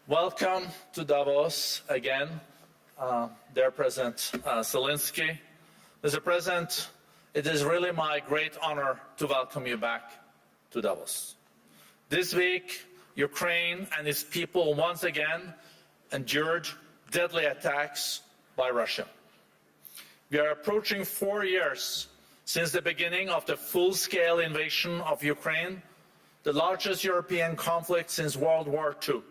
Welcome to Davos again, dear President Zelenskyy. Mr. President, it is really my great honor to welcome you back to Davos. This week, Ukraine and its people once again endured deadly attacks by Russia. We are approaching 4 years since the beginning of the full-scale invasion of Ukraine, the largest European conflict since World War II.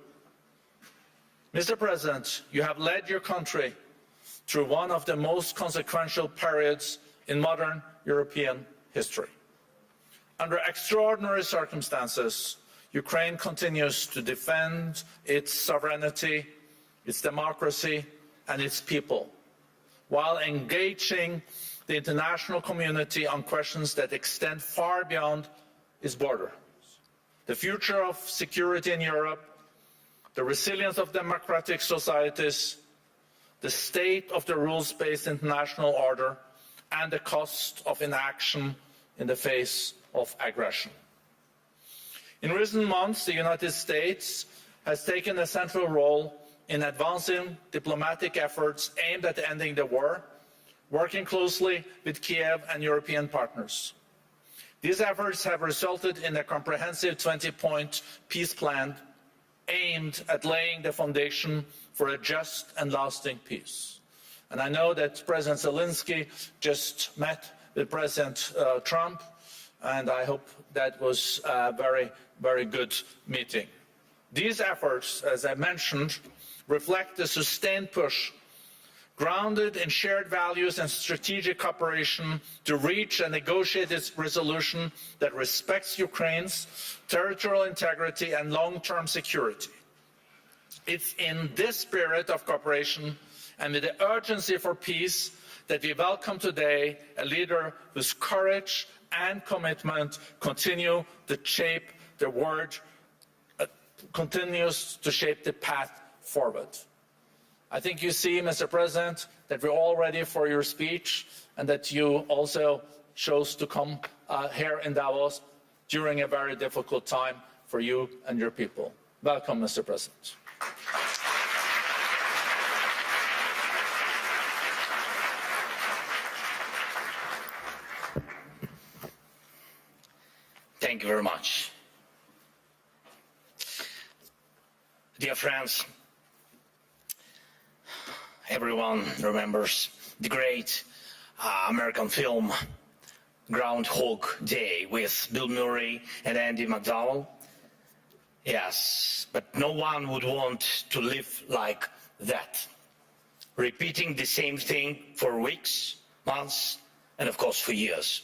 Mr. President, you have led your country through one of the most consequential periods in modern European history. Under extraordinary circumstances, Ukraine continues to defend its sovereignty, its democracy, and its people, while engaging the international community on questions that extend far beyond its borders. The future of security in Europe, the resilience of democratic societies, the state of the rules-based international order, and the cost of inaction in the face of aggression. In recent months, the United States has taken a central role in advancing diplomatic efforts aimed at ending the war, working closely with Kiev and European partners. These efforts have resulted in a comprehensive 20-point peace plan aimed at laying the foundation for a just and lasting peace. And I know that President Zelenskyy just met with President Trump, and I hope that was a very, very good meeting. These efforts, as I mentioned, reflect the sustained push grounded in shared values and strategic cooperation to reach a negotiated resolution that respects Ukraine's territorial integrity and long-term security. It's in this spirit of cooperation and with the urgency for peace that we welcome today a leader whose courage and commitment continue to shape the world, continues to shape the path forward. I think you see, Mr. President, that we're all ready for your speech and that you also chose to come here in Davos during a very difficult time for you and your people. Welcome, Mr. President. Thank you very much. Dear friends, everyone remembers the great American film Groundhog Day with Bill Murray and Andy McDowell. Yes, but no one would want to live like that, repeating the same thing for weeks, months, and of course for years.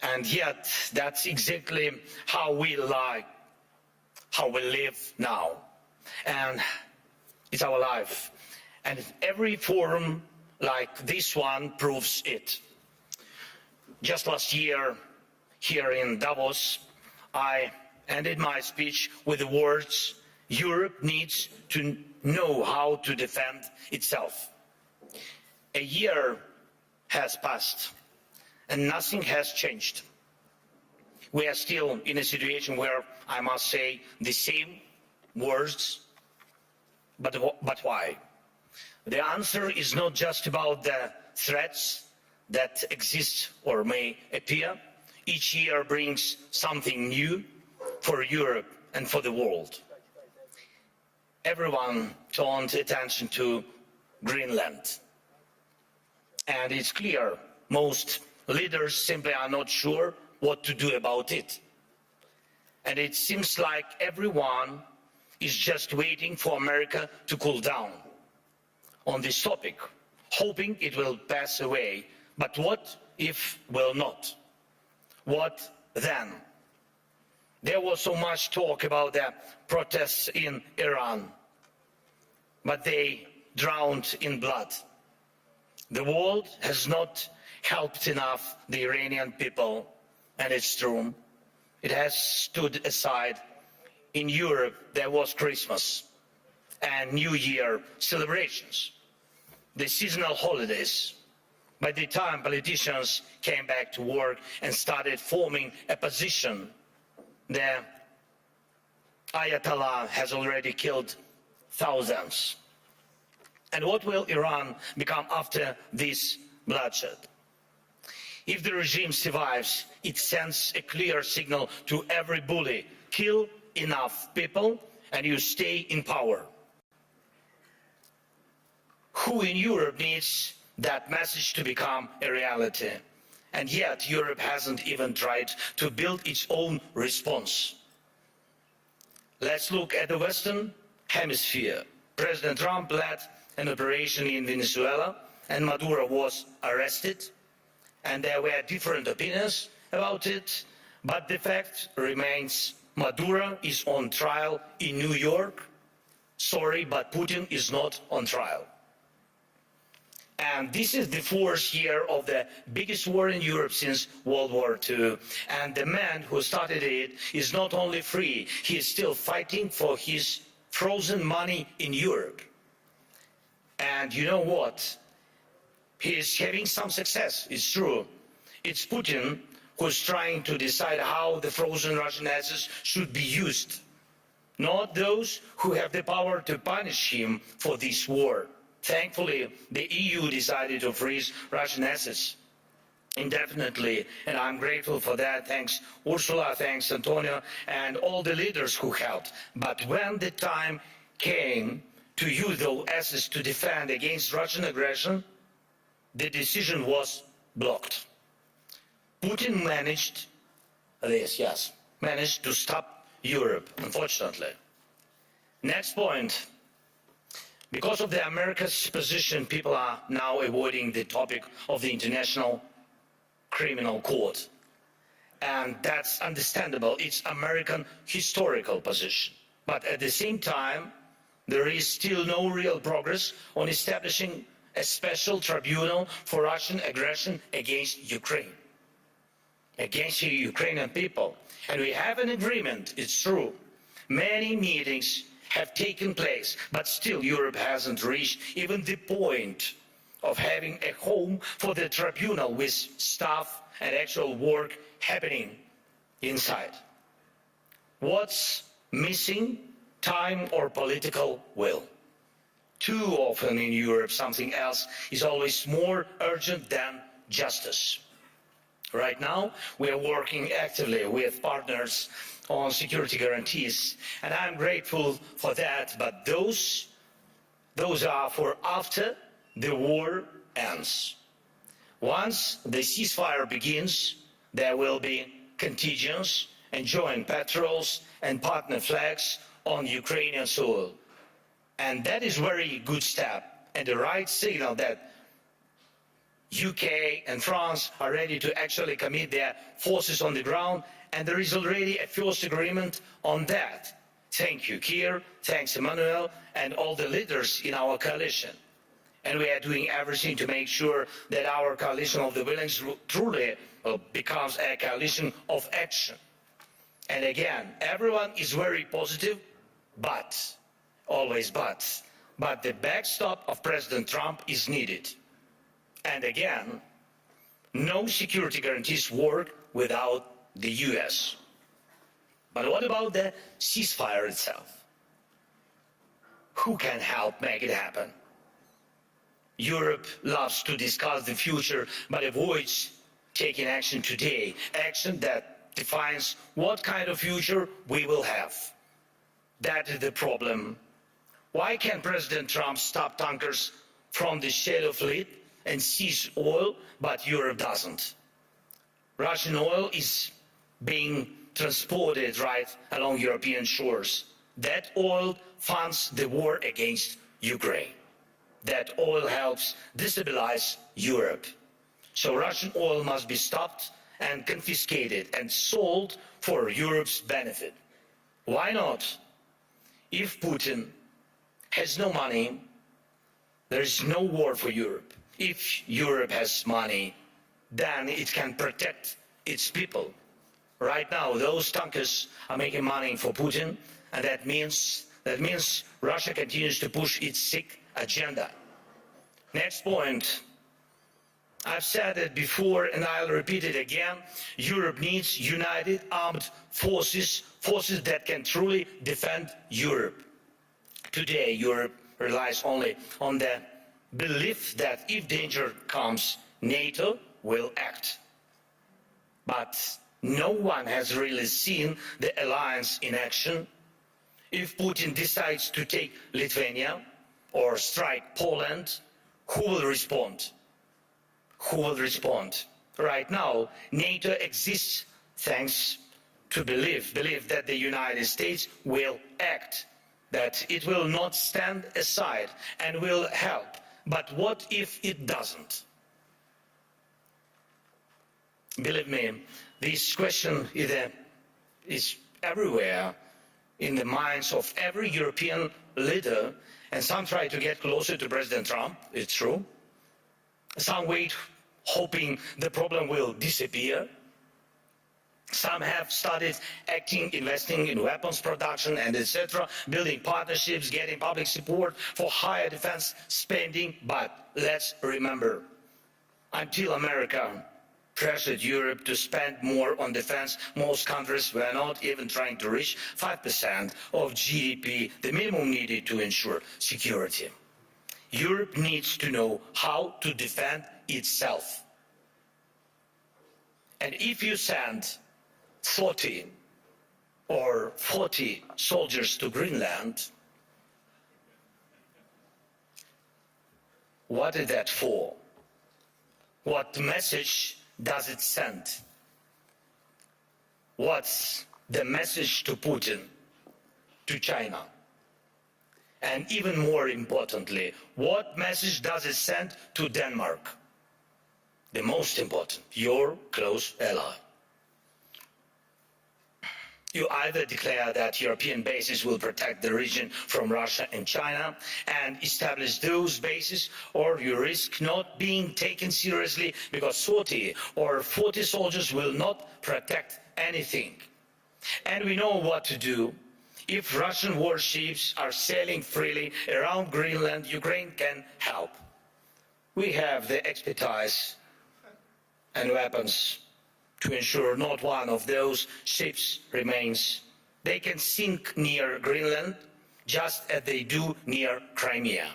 And yet, that's exactly how we live now. And it's our life. And every forum like this one proves it. Just last year, here in Davos, I ended my speech with the words, "Europe needs to know how to defend itself." A year has passed, and nothing has changed. We are still in a situation where I must say the same words, but why? The answer is not just about the threats that exist or may appear. Each year brings something new for Europe and for the world. Everyone turned attention to Greenland. And it's clear most leaders simply are not sure what to do about it. And it seems like everyone is just waiting for America to cool down on this topic, hoping it will pass away. But what if will not? What then? There was so much talk about the protests in Iran, but they drowned in blood. The world has not helped enough the Iranian people, and it's true. It has stood aside. In Europe, there was Christmas and New Year celebrations, the seasonal holidays. By the time politicians came back to work and started forming a position, the Ayatollah has already killed thousands. And what will Iran become after this bloodshed? If the regime survives, it sends a clear signal to every bully: kill enough people and you stay in power. Who in Europe needs that message to become a reality? And yet Europe hasn't even tried to build its own response. Let's look at the Western Hemisphere. President Trump led an operation in Venezuela and Maduro was arrested, and there were different opinions about it, but the fact remains: Maduro is on trial in New York. Sorry, but Putin is not on trial. And this is the fourth year of the biggest war in Europe since World War II. And the man who started it is not only free, he is still fighting for his frozen money in Europe. And you know what? He is having some success, it's true. It's Putin who's trying to decide how the frozen Russian assets should be used, not those who have the power to punish him for this war. Thankfully, the EU decided to freeze Russian assets indefinitely, and I'm grateful for that. Thanks Ursula, thanks Antonio, and all the leaders who helped. But when the time came to use those assets to defend against Russian aggression, the decision was blocked. Putin managed this, yes, managed to stop Europe, unfortunately. Next point. Because of the America's position, people are now avoiding the topic of the International Criminal Court. And that's understandable. It's American historical position. But at the same time, there is still no real progress on establishing a special tribunal for Russian aggression against Ukraine, against the Ukrainian people. And we have an agreement, it's true. Many meetings have taken place, but still Europe hasn't reached even the point of having a home for the tribunal with staff and actual work happening inside. What's missing? Time or political will. Too often in Europe, something else is always more urgent than justice. Right now, we are working actively with partners on security guarantees, and I'm grateful for that, but those are for after the war ends. Once the ceasefire begins, there will be contingents and joint patrols and partner flags on Ukrainian soil. And that is a very good step and the right signal that UK and France are ready to actually commit their forces on the ground, and there is already a first agreement on that. Thank you, Keir, thanks Emmanuel, and all the leaders in our coalition. And we are doing everything to make sure that our coalition of the willing truly becomes a coalition of action. And again, everyone is very positive, but, always but the backstop of President Trump is needed. And again, no security guarantees work without the US. But what about the ceasefire itself? Who can help make it happen? Europe loves to discuss the future, but avoids taking action today, action that defines what kind of future we will have. That is the problem. Why can President Trump stop tankers from the shadow fleet and seize oil, but Europe doesn't? Russian oil is being transported right along European shores. That oil funds the war against Ukraine. That oil helps destabilize Europe. So Russian oil must be stopped and confiscated and sold for Europe's benefit. Why not? If Putin has no money, there is no war for Europe. If Europe has money, then it can protect its people. Right now, those tankers are making money for Putin, and that means Russia continues to push its sick agenda. Next point. I've said it before and I'll repeat it again. Europe needs united armed forces, forces that can truly defend Europe. Today, Europe relies only on the belief that if danger comes, NATO will act. But no one has really seen the alliance in action. If Putin decides to take Lithuania or strike Poland, who will respond? Who will respond? Right now, NATO exists thanks to belief that the United States will act, that it will not stand aside and will help. But what if it doesn't? Believe me, this question is everywhere in the minds of every European leader, and some try to get closer to President Trump, it's true. Some wait, hoping the problem will disappear. Some have started acting, investing in weapons production and etc., building partnerships, getting public support for higher defense spending. But let's remember, until America pressured Europe to spend more on defense, most countries were not even trying to reach 5% of GDP, the minimum needed to ensure security. Europe needs to know how to defend itself. And if you send 30 or 40 soldiers to Greenland, what is that for? What message does it send? What's the message to Putin, to China? And even more importantly, what message does it send to Denmark? The most important, your close ally. You either declare that European bases will protect the region from Russia and China and establish those bases, or you risk not being taken seriously because 30 or 40 soldiers will not protect anything. And we know what to do. If Russian warships are sailing freely around Greenland, Ukraine can help. We have the expertise and weapons to ensure not one of those ships remains. They can sink near Greenland, just as they do near Crimea.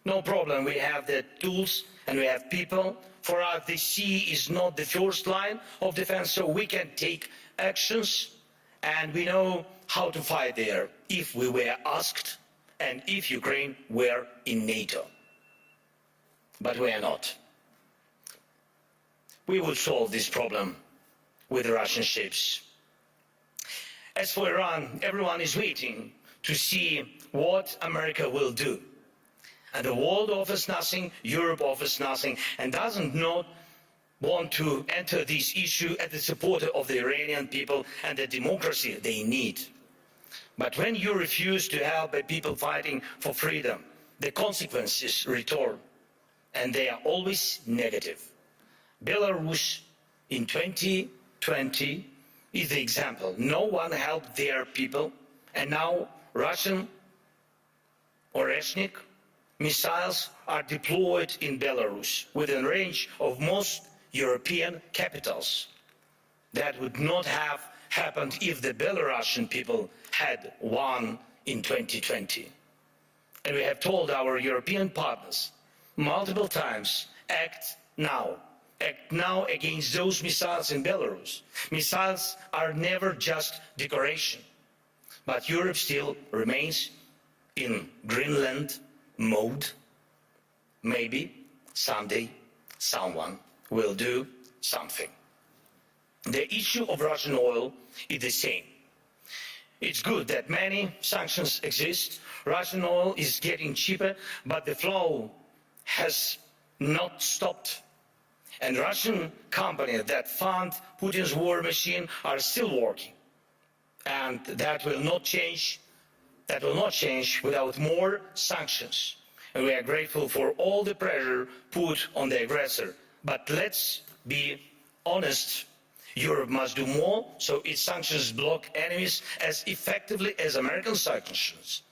No problem, we have the tools and we have people. For us, the sea is not the first line of defense, so we can take actions, and we know how to fight there if we were asked and if Ukraine were in NATO. But we are not. We will solve this problem with the Russian ships. As for Iran, everyone is waiting to see what America will do. And the world offers nothing, Europe offers nothing, and doesn't not want to enter this issue as the supporter of the Iranian people and the democracy they need. But when you refuse to help the people fighting for freedom, the consequences return, and they are always negative. Belarus in 2020 is the example. No one helped their people, and now Russian Oreshnik missiles are deployed in Belarus within range of most European capitals. That would not have happened if the Belarusian people had won in 2020. And we have told our European partners multiple times, act now. Act now against those missiles in Belarus. Missiles are never just decoration. But Europe still remains in Greenland mode. Maybe someday someone will do something. The issue of Russian oil is the same. It's good that many sanctions exist. Russian oil is getting cheaper, but the flow has not stopped. And Russian companies that fund Putin's war machine are still working. And that will not change. That will not change without more sanctions. And we are grateful for all the pressure put on the aggressor. But let's be honest. Europe must do more so its sanctions block enemies as effectively as American sanctions.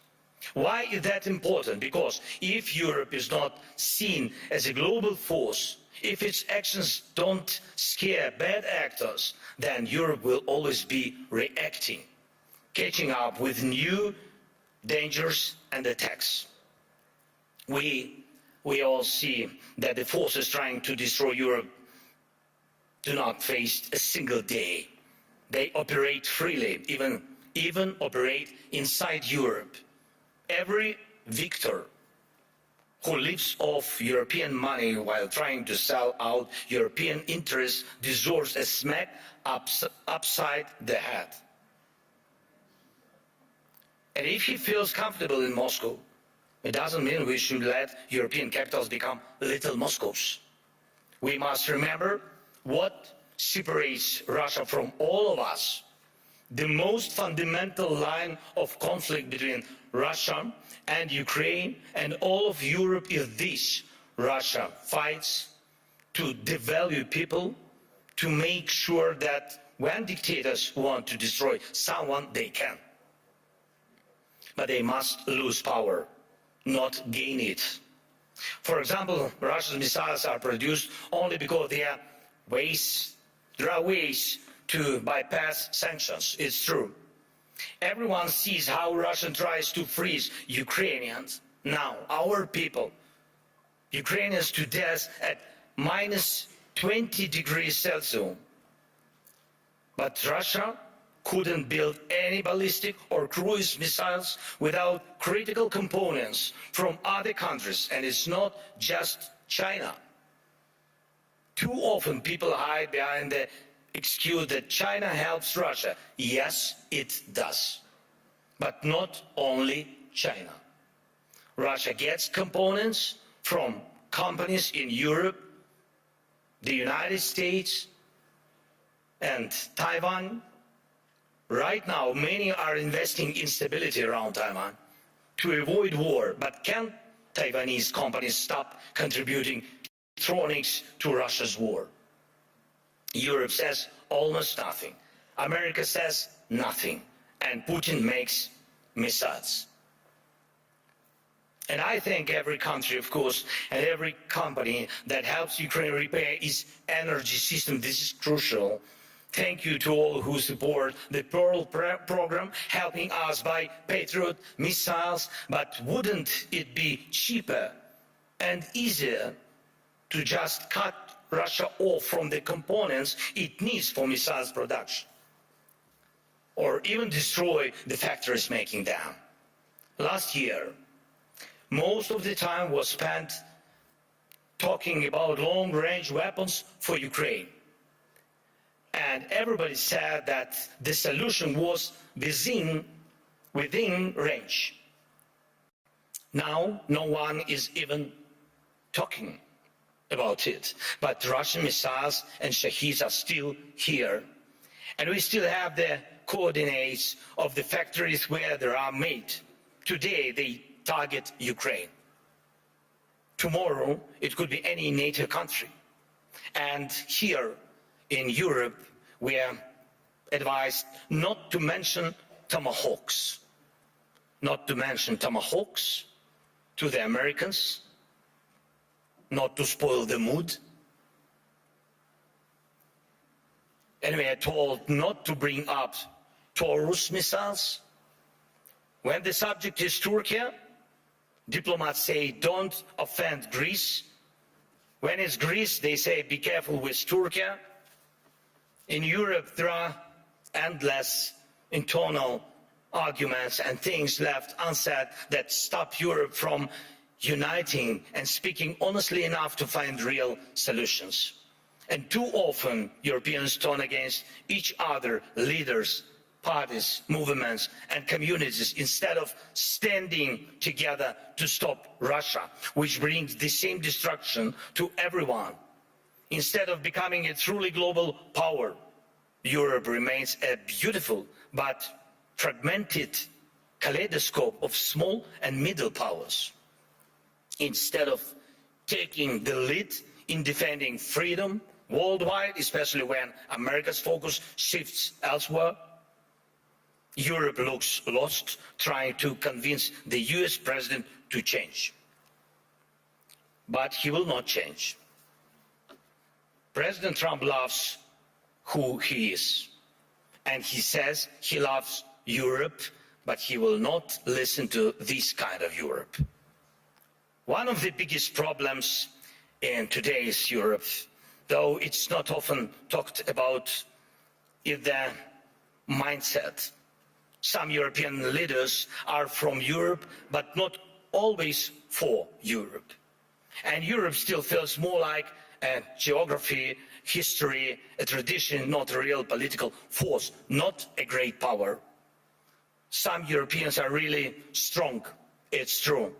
Why is that important? Because if Europe is not seen as a global force, if its actions don't scare bad actors, then Europe will always be reacting, catching up with new dangers and attacks. We all see that the forces trying to destroy Europe do not face a single day. They operate freely, even operate inside Europe. Every victor who lives off European money while trying to sell out European interests deserves a smack upside the head. And if he feels comfortable in Moscow, it doesn't mean we should let European capitals become little Moscows. We must remember what separates Russia from all of us. The most fundamental line of conflict between Russia and Ukraine and all of Europe is this: Russia fights to devalue people, to make sure that when dictators want to destroy someone, they can. But they must lose power, not gain it. For example, Russian missiles are produced only because there are ways to bypass sanctions. It's true. Everyone sees how Russia tries to freeze Ukrainians. Now, our people, Ukrainians to death at minus 20 degrees Celsius. But Russia couldn't build any ballistic or cruise missiles without critical components from other countries, and it's not just China. Too often people hide behind the excuse that China helps Russia. Yes, it does. But not only China. Russia gets components from companies in Europe, the United States, and Taiwan. Right now, many are investing in stability around Taiwan to avoid war. But can Taiwanese companies stop contributing electronics to Russia's war? Europe says almost nothing. America says nothing. And Putin makes missiles. And I think every country, of course, and every company that helps Ukraine repair its energy system, this is crucial. Thank you to all who support the Pearl program, helping us buy Patriot missiles. But wouldn't it be cheaper and easier to just cut Russia off from the components it needs for missiles production? Or even destroy the factories making them? Last year, most of the time was spent talking about long-range weapons for Ukraine. And everybody said that the solution was within range. Now, no one is even talking about it. But Russian missiles and Shaheeds are still here. And we still have the coordinates of the factories where they are made. Today, they target Ukraine. Tomorrow, it could be any NATO country. And here in Europe, we are advised not to mention tomahawks. Not to mention tomahawks to the Americans, not to spoil the mood. And we are told not to bring up Taurus missiles. When the subject is Turkey, diplomats say don't offend Greece. When it's Greece, they say be careful with Turkey. In Europe, there are endless internal arguments and things left unsaid that stop Europe from uniting and speaking honestly enough to find real solutions. And too often, Europeans turn against each other, leaders, parties, movements, and communities, instead of standing together to stop Russia, which brings the same destruction to everyone. Instead of becoming a truly global power, Europe remains a beautiful but fragmented kaleidoscope of small and middle powers. Instead of taking the lead in defending freedom worldwide, especially when America's focus shifts elsewhere, Europe looks lost, trying to convince the US president to change. But he will not change. President Trump loves who he is, and he says he loves Europe, but he will not listen to this kind of Europe. One of the biggest problems in today's Europe, though it's not often talked about, is the mindset. Some European leaders are from Europe, but not always for Europe. And Europe still feels more like a geography, history, a tradition, not a real political force, not a great power. Some Europeans are really strong, it's true.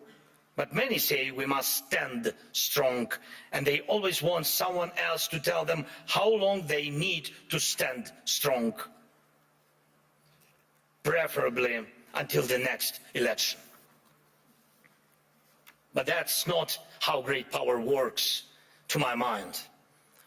But many say we must stand strong, and they always want someone else to tell them how long they need to stand strong, preferably until the next election. But that's not how great power works, to my mind.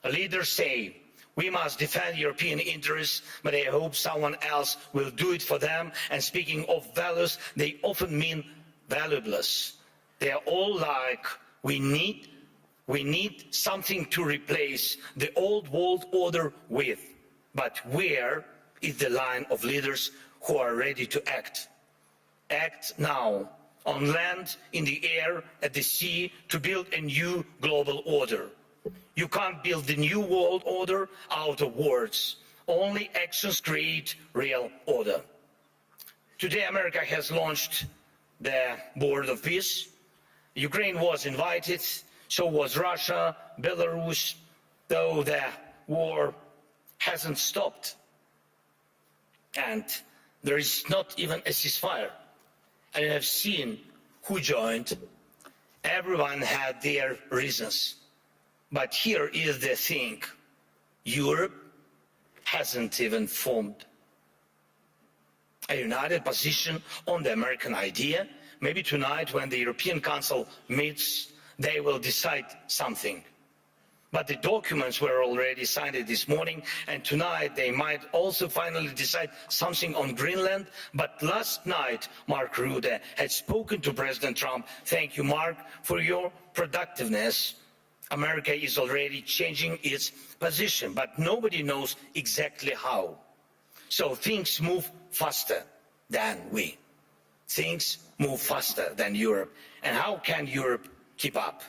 Leaders say we must defend European interests, but they hope someone else will do it for them. And speaking of values, they often mean valueless. They are all like, we need something to replace the old world order with. But where is the line of leaders who are ready to act? Act now, on land, in the air, at the sea, to build a new global order. You can't build the new world order out of words. Only actions create real order. Today, America has launched the Board of Peace. Ukraine was invited, so was Russia, Belarus, though the war hasn't stopped. And there is not even a ceasefire. And you have seen who joined. Everyone had their reasons. But here is the thing. Europe hasn't even formed a united position on the American idea. Maybe tonight, when the European Council meets, they will decide something. But the documents were already signed this morning, and tonight they might also finally decide something on Greenland. But last night, Mark Rutte had spoken to President Trump. Thank you, Mark, for your productiveness. America is already changing its position, but nobody knows exactly how. So things move faster than we. Things move faster than Europe. And how can Europe keep up?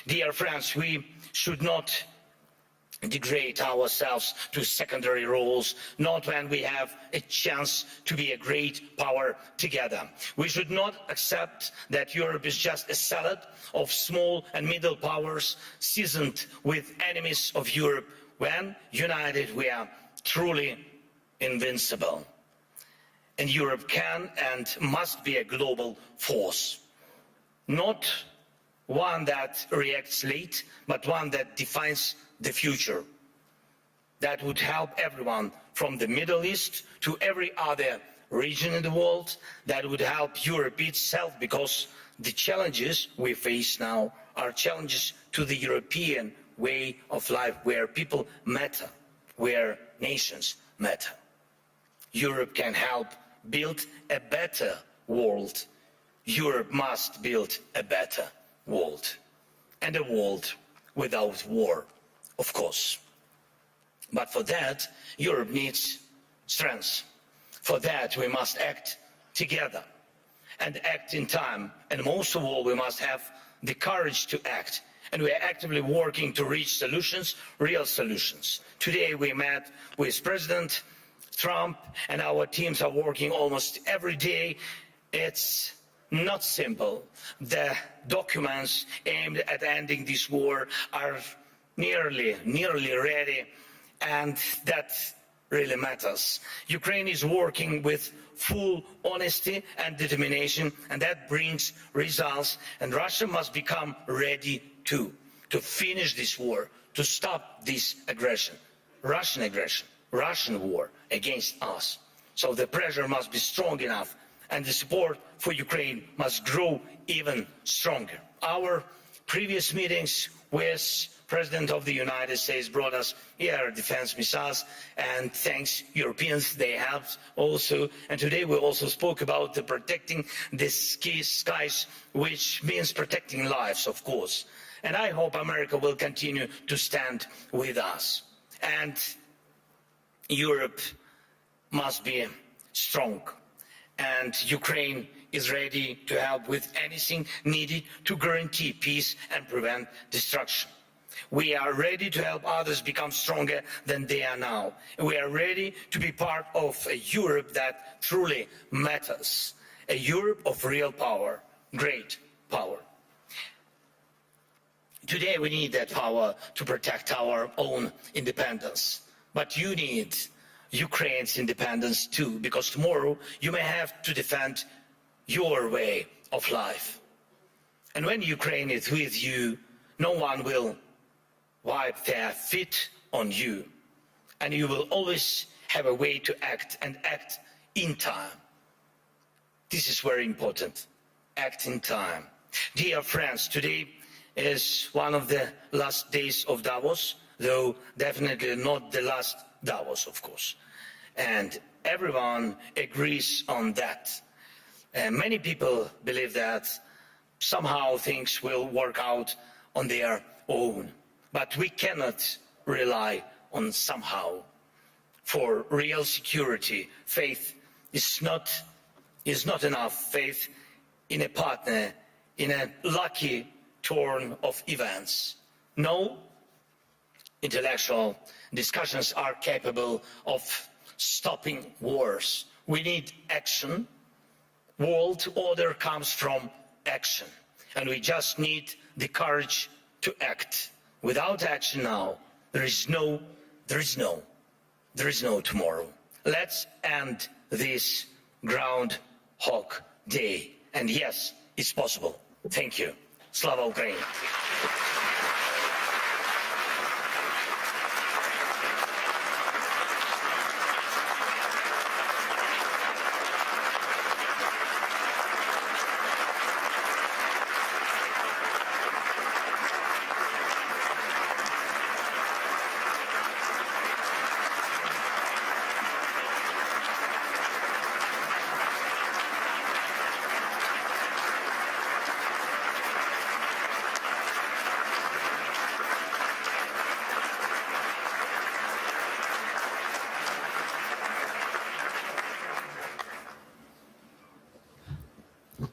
Dear friends, we should not degrade ourselves to secondary roles, not when we have a chance to be a great power together. We should not accept that Europe is just a salad of small and middle powers seasoned with enemies of Europe. When united, we are truly invincible. And Europe can and must be a global force, not one that reacts late, but one that defines the future. That would help everyone from the Middle East to every other region in the world. That would help Europe itself, because the challenges we face now are challenges to the European way of life, where people matter, where nations matter. Europe can help build a better world. Europe must build a better world, and a world without war, of course. But for that, Europe needs strength. For that, we must act together and act in time. And most of all, we must have the courage to act. And we are actively working to reach solutions, real solutions. Today, we met with President Trump, and our teams are working almost every day. It's not simple. The documents aimed at ending this war are nearly ready, and that really matters. Ukraine is working with full honesty and determination, and that brings results. And Russia must become ready too, to finish this war, to stop this aggression, Russian war against us. So the pressure must be strong enough, and the support for Ukraine must grow even stronger. Our previous meetings with President of the United States brought us air defense missiles, and thanks Europeans, they helped also. And today we also spoke about the protecting the skies, which means protecting lives, of course. And I hope America will continue to stand with us. And Europe must be strong. and Ukraine is ready to help with anything needed to guarantee peace and prevent destruction. We are ready to help others become stronger than they are now. We are ready to be part of a Europe that truly matters, a Europe of real power, great power. Today we need that power to protect our own independence, but you need Ukraine's independence too, because tomorrow you may have to defend your way of life. And when Ukraine is with you, no one will wipe their feet on you, and you will always have a way to act, and act in time. This is very important. Act in time. Dear friends, today is one of the last days of Davos, though definitely not the last Davos, of course. And everyone agrees on that. Many people believe that somehow things will work out on their own. But we cannot rely on somehow. For real security, faith is not enough. Faith in a partner, in a lucky turn of events. No intellectual discussions are capable of stopping wars. We need action. World order comes from action, and we just need the courage to act. Without action now, there is no tomorrow. Let's end this Groundhog Day. And yes, it's possible. Thank you. Slava Ukraini.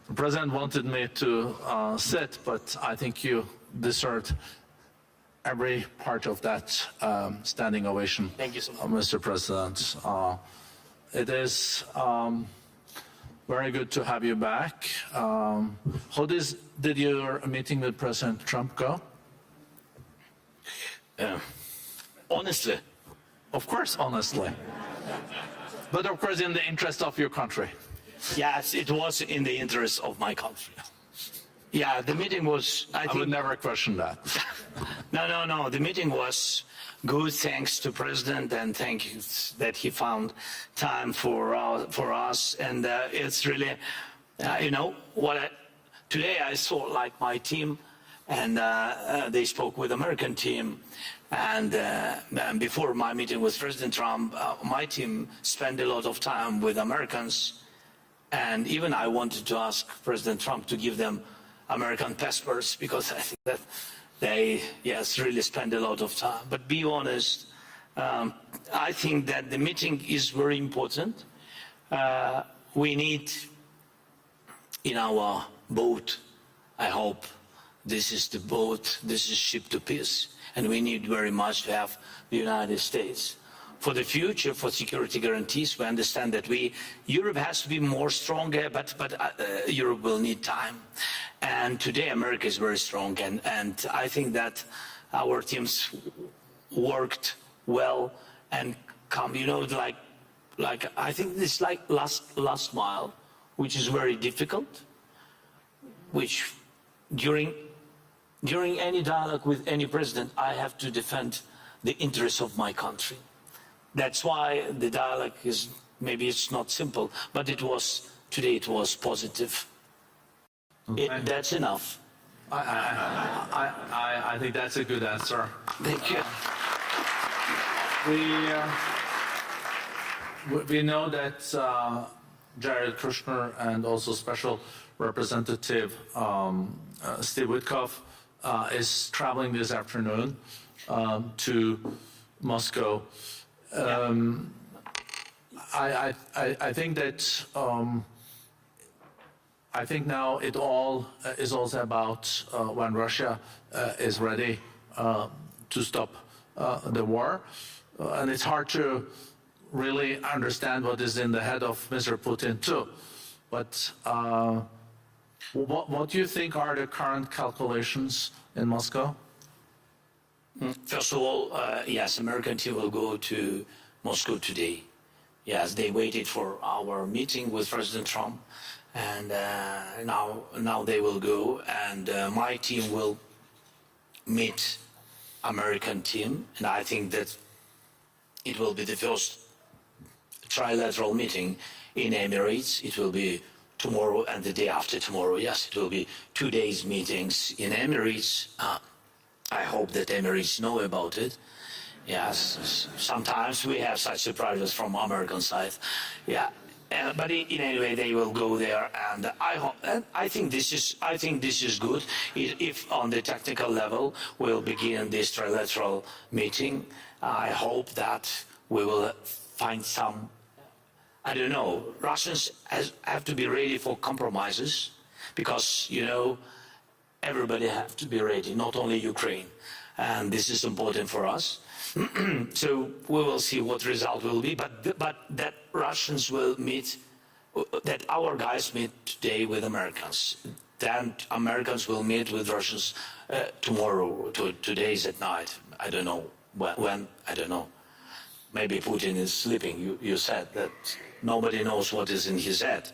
The President wanted me to sit, but I think you deserved every part of that standing ovation. Thank you so much. Mr. President. It is very good to have you back. How did your meeting with President Trump go? Honestly, Of course, honestly. But of course, in the interest of your country. yes, it was in the interest of my country. Yeah, the meeting was, I I think, would never question that. No. The meeting was good, thanks to President, and thank you that he found time for us. And it's really, today I saw like my team, and they spoke with American team. And before my meeting with President Trump, my team spent a lot of time with Americans. And even I wanted to ask President Trump to give them American passports, because I think that they, really spend a lot of time. But be honest, I think that the meeting is very important. We need in our boat, I hope this is the boat, this is ship to peace, and we need very much to have the United States. For the future, for security guarantees, we understand that Europe has to be more stronger, but Europe will need time. And today America is very strong, and I think that our teams worked well and come, like I think this like last mile, which is very difficult, which during any dialogue with any president, I have to defend the interests of my country. That's why the dialogue is, maybe it's not simple, but today it was positive. Okay. That's enough. I think that's a good answer. Thank you. We know that Jared Kushner and also Special Representative Steve Witkoff is traveling this afternoon to Moscow. I think that I think now it all is also about when Russia is ready to stop the war. And it's hard to really understand what is in the head of Mr. Putin too. But what do you think are the current calculations in Moscow? First of all, yes, American team will go to Moscow today. Yes, they waited for our meeting with President Trump, and now they will go, and my team will meet American team, and I think that it will be the first trilateral meeting in Emirates. It will be tomorrow and the day after tomorrow. Yes, it will be 2 days meetings in Emirates. I hope that Emirates know about it. Yes, sometimes we have such surprises from American side. Yeah, but in any way they will go there, and I think this is good. If on the technical level we'll begin this trilateral meeting, I hope that we will find some. I don't know. Russians have to be ready for compromises, because everybody have to be ready, not only Ukraine, and this is important for us. So we will see what result will be, but that Russians will meet, that our guys meet today with Americans. Then Americans will meet with Russians tomorrow, 2 days at night. I don't know when, I don't know. Maybe Putin is sleeping. You said that nobody knows what is in his head.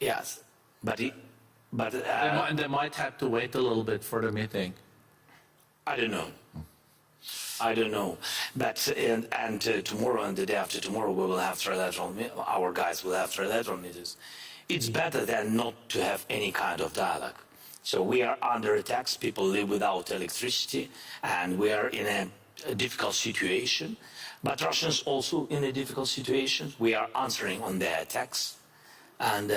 Yes, but They might have to wait a little bit for the meeting. I don't know. But tomorrow and the day after tomorrow we will have trilateral. Our guys will have trilateral meetings. It's better than not to have any kind of dialogue. So we are under attack. People live without electricity, and we are in a difficult situation. But Russians also in a difficult situation. We are answering on their attacks, and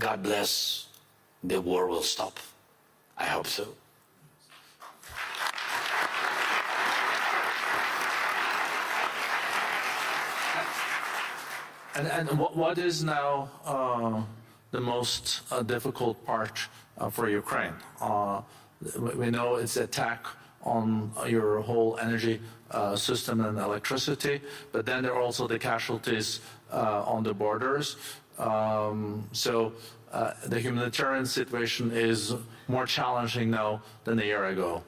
God bless. The war will stop. I hope so. And what is now the most difficult part for Ukraine? We know it's attack on your whole energy system and electricity, but then there are also the casualties on the borders. So the humanitarian situation is more challenging now than a year ago.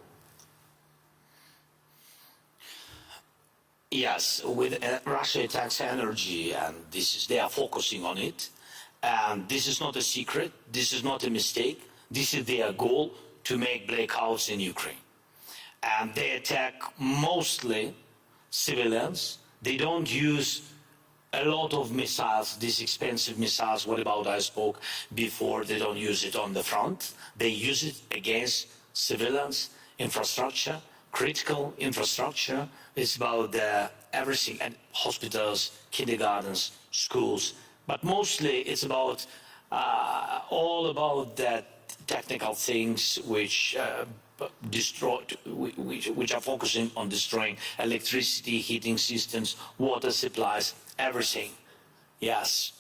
Yes, with Russia attacks energy, and they are focusing on it. And this is not a secret. This is not a mistake. This is their goal, to make blackouts in Ukraine. And they attack mostly civilians. They don't use a lot of missiles, these expensive missiles. What about I spoke before? They don't use it on the front. They use it against civilians, infrastructure, critical infrastructure. It's about everything, and hospitals, kindergartens, schools. But mostly it's about all about that technical things which which are focusing on destroying electricity, heating systems, water supplies, everything. Yes,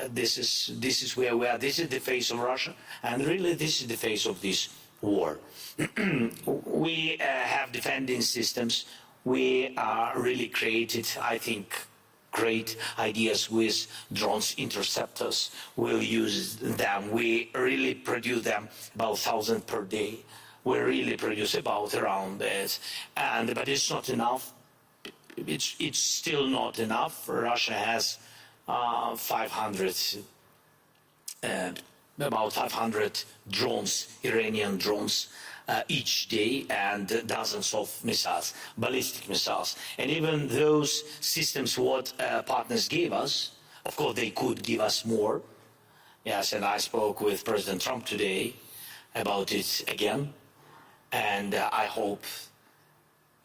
this is where we are. This is the face of Russia, and really this is the face of this war. We have defending systems. We are really created, I think, great ideas with drones, interceptors. We'll use them. We really produce them about 1,000 per day. We really produce about around that. But it's not enough. It's still not enough. Russia has 500 about 500 drones, Iranian drones, each day, and dozens of missiles, ballistic missiles. And even those systems what partners gave us, of course they could give us more. Yes, and I spoke with President Trump today about it again, and I hope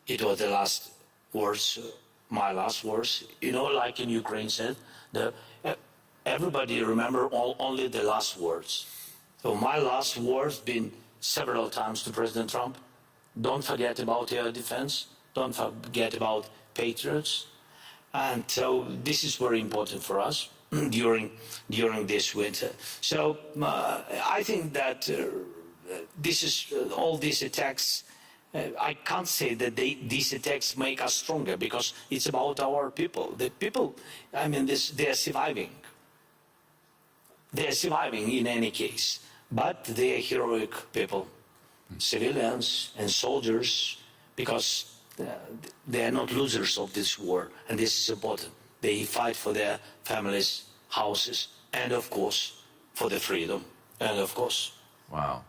it was the last words, my last words. You know, like in Ukraine said, everybody remember only the last words. So my last words been several times to President Trump: don't forget about air defense, don't forget about Patriots. And so this is very important for us. during this winter. So I think that this is all these attacks. I can't say that these attacks make us stronger, because it's about our people. The people, I mean, they are surviving. They are surviving in any case, but they are heroic people, civilians and soldiers, because they are not losers of this war, and this is important. They fight for their families, houses, and of course, for the freedom, and of course. Wow.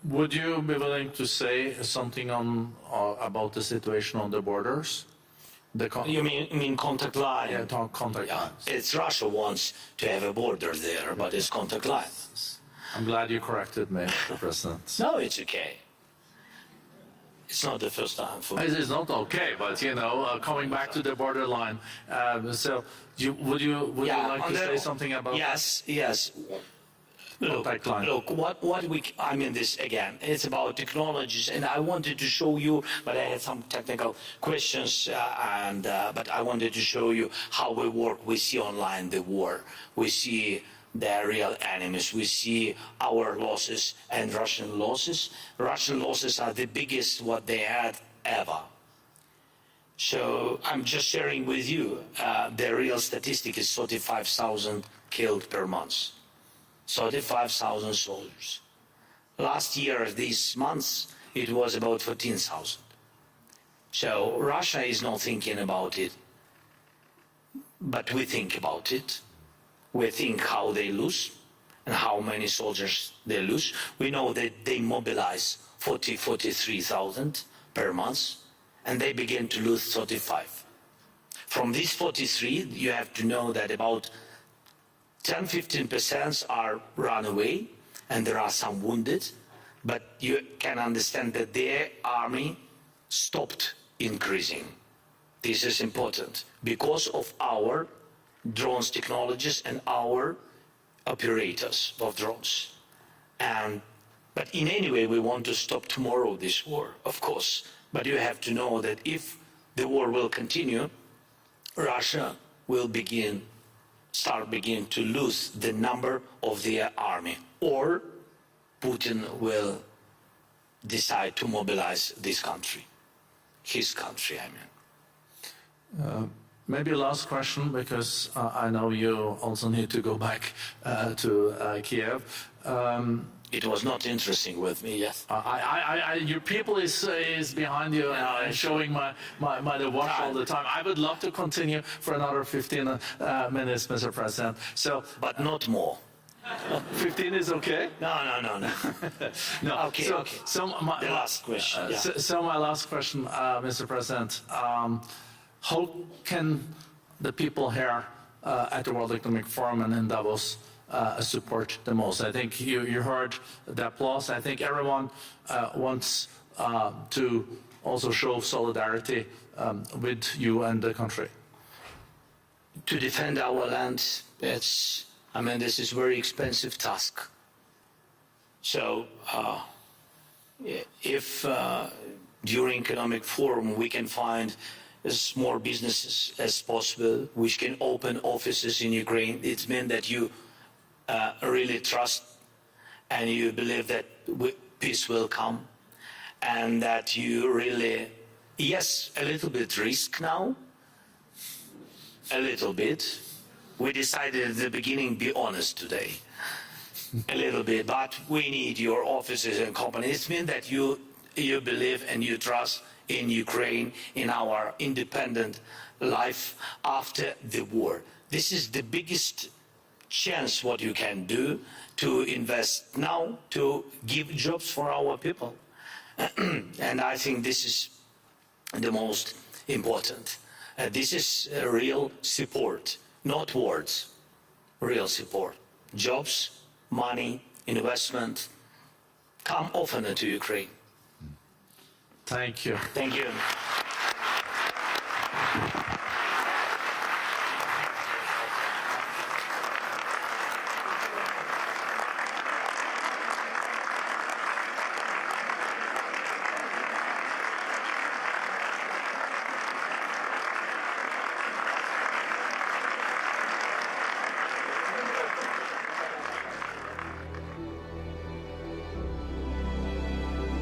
Would you be willing to say something on about the situation on the borders? You mean contact line? Yeah, contact lines. It's Russia wants to have a border there, but it's contact lines. I'm glad you corrected me, Mr. President. No, it's okay. It's not the first time for me. It is not okay, but you know, coming back to the borderline. So, would you like to say something about? Yes. Look, I mean this again, it's about technologies, and I wanted to show you, but I had some technical questions, but I wanted to show you how we work. We see online the war, we see the real enemies, we see our losses and Russian losses. Russian losses are the biggest what they had ever. So I'm just sharing with you, the real statistic is 35,000 killed per month. 35,000 soldiers. Last year, these months, it was about 14,000. So Russia is not thinking about it, but we think about it. We think how they lose and how many soldiers they lose. We know that they mobilize 43,000 per month, and they begin to lose 35. From these 43, you have to know that about 10-15% are run away, and there are some wounded, but you can understand that their army stopped increasing. This is important because of our drones technologies and our operators of drones. But in any way, we want to stop tomorrow this war, of course. But you have to know that if the war will continue, Russia will start to lose the number of their army, or Putin will decide to mobilize this country, his country, I mean. Maybe last question, because I know you also need to go back to Kiev. It was not interesting with me, yes. Your people is behind you and showing my watch all the time. I would love to continue for another 15 minutes, Mr. President. So, but not more. 15 is okay? No. No. Okay. So the last question. Yeah. So my last question, Mr. President. How can the people here at the World Economic Forum and in Davos support the most? I think you heard the applause. I think everyone wants to also show solidarity with you and the country. To defend our land, this is a very expensive task. So if during Economic Forum we can find as more businesses as possible which can open offices in Ukraine, it means that you really trust and you believe that peace will come, and that you really, yes, a little bit risk now, a little bit. We decided at the beginning, be honest today, a little bit, but we need your offices and companies. It means that you believe and you trust in Ukraine, in our independent life after the war. This is the biggest chance what you can do to invest now, to give jobs for our people. And I think this is the most important. This is real support, not words, real support. Jobs, money, investment, come often to Ukraine. Thank you. Thank you.